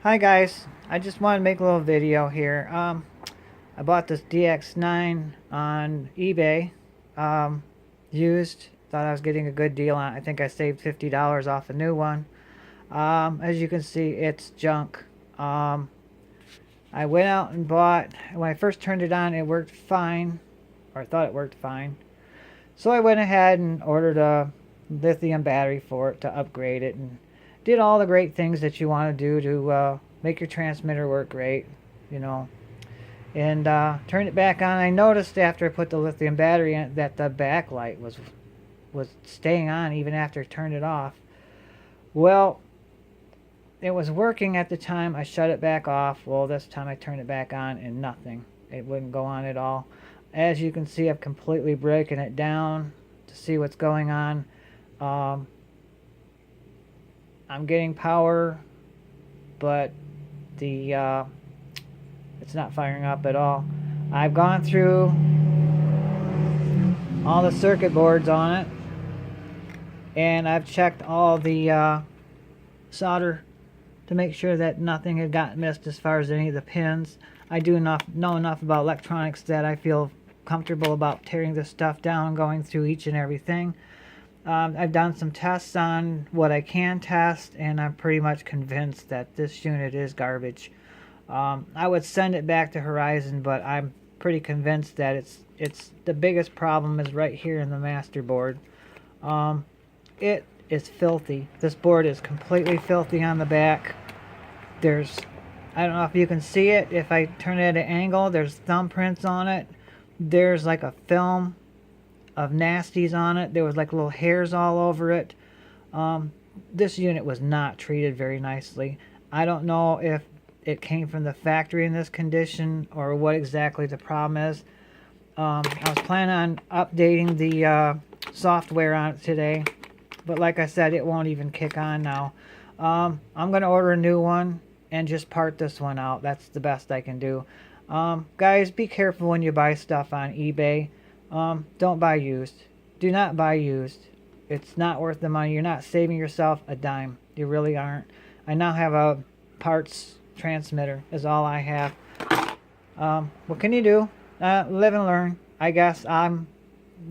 Hi guys, I just want to make a little video here. I bought this DX9 on eBay, used. Thought I was getting a good deal on it. I think I saved $50 off a new one. As you can see, it's junk. I went out and bought, when I first turned it on, it worked fine, or I thought it worked fine. So I went ahead and ordered a lithium battery for it to upgrade it, and did all the great things that you want to do to make your transmitter work great, you know. And turned it back on. I noticed after I put the lithium battery in it that the backlight was staying on even after I turned it off. Well, it was working at the time I shut it back off. Well, this time I turned it back on and nothing. It wouldn't go on at all. As you can see, I'm completely breaking it down to see what's going on. I'm getting power, but the it's not firing up at all. I've gone through all the circuit boards on it, and I've checked all the solder to make sure that nothing had gotten missed as far as any of the pins. I do know enough about electronics that I feel comfortable about tearing this stuff down, going through each and everything. I've done some tests on what I can test, and I'm pretty much convinced that this unit is garbage. I would send it back to Horizon, but I'm pretty convinced that it's the biggest problem is right here in the master board. It is filthy. This board is completely filthy on the back. I don't know if you can see it. If I turn it at an angle, there's thumbprints on it. There's like a film of nasties on it. There was like little hairs all over it. This unit was not treated very nicely. I don't know if it came from the factory in this condition or what exactly the problem is. I was planning on updating the software on it today, but like I said, it won't even kick on now. I'm going to order a new one and just part this one out. That's the best I can do. Guys, be careful when you buy stuff on eBay. Don't buy used. Do not buy used. It's not worth the money. You're not saving yourself a dime. You really aren't. I now have a parts transmitter is all I have. What can you do? Live and learn. I guess I'm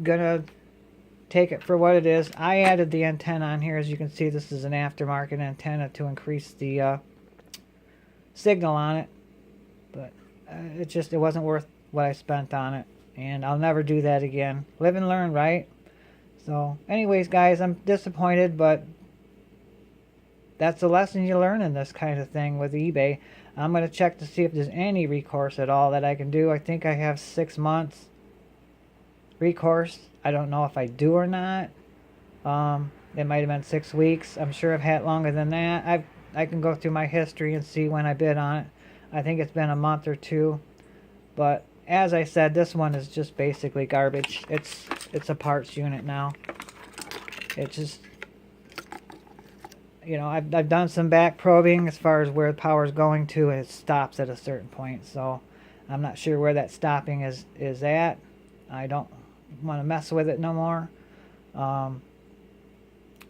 gonna take it for what it is. I added the antenna on here. As you can see, this is an aftermarket antenna to increase the signal on it, but it wasn't worth what I spent on it, and I'll never do that again. Live and learn, right? So anyways, guys, I'm disappointed, but that's the lesson you learn in this kind of thing with eBay. I'm going to check to see if there's any recourse at all that I can do. I think I have 6 months recourse. I don't know if I do or not. It might have been 6 weeks. I'm sure I've had it longer than that. I can go through my history and see when I bid on it. I think it's been a month or two. But as I said, this one is just basically garbage. It's a parts unit now. It just, you know, I've done some back probing as far as where the power is going to, and it stops at a certain point. So I'm not sure where that stopping is at. I don't want to mess with it no more.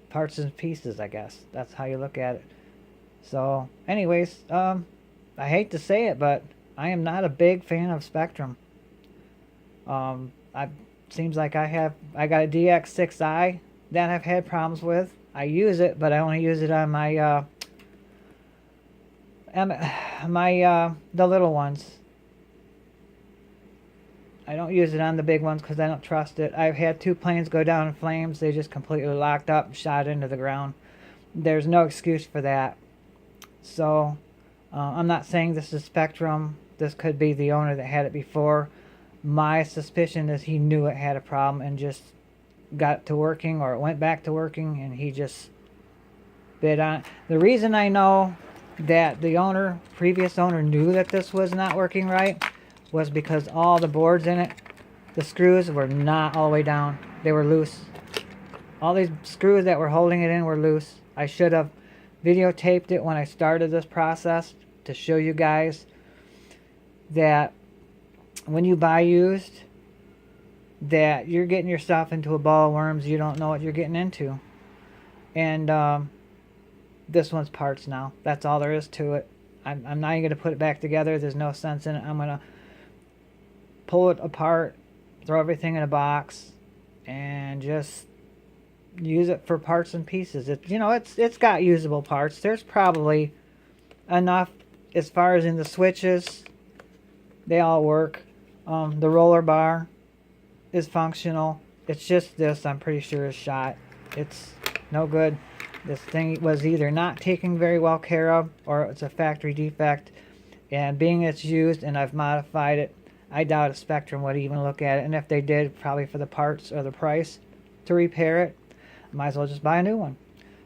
Parts and pieces, I guess. That's how you look at it. So anyways, I hate to say it, but I am not a big fan of Specktrum. Seems like I got a DX6i that I've had problems with. I use it, but I only use it on my the little ones. I don't use it on the big ones because I don't trust it. I've had 2 planes go down in flames. They just completely locked up and shot into the ground. There's no excuse for that. So I'm not saying this is Specktrum. This could be the owner that had it before. My suspicion is he knew it had a problem and just got it to working, or it went back to working, and he just bid on it. The reason I know that the previous owner knew that this was not working right was because all the boards in it, the screws were not all the way down. They were loose. All these screws that were holding it in were loose. I should have videotaped it when I started this process to show you guys that when you buy used, that you're getting yourself into a ball of worms. You don't know what you're getting into. And this one's parts now. That's all there is to it. I'm not even going to put it back together. There's no sense in it. I'm going to pull it apart, throw everything in a box, and just use it for parts and pieces. It's got usable parts. There's probably enough as far as in the switches. They all work. The roller bar is functional. It's just this, I'm pretty sure, is shot. It's no good. This thing was either not taken very well care of, or it's a factory defect. And being it's used and I've modified it, I doubt a Specktrum would even look at it. And if they did, probably for the parts or the price to repair it, I might as well just buy a new one.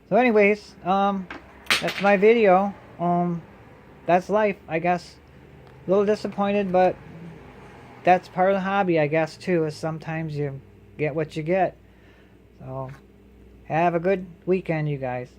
So anyways, that's my video. That's life, I guess. A little disappointed, but that's part of the hobby, I guess, too, is sometimes you get what you get. So, have a good weekend, you guys.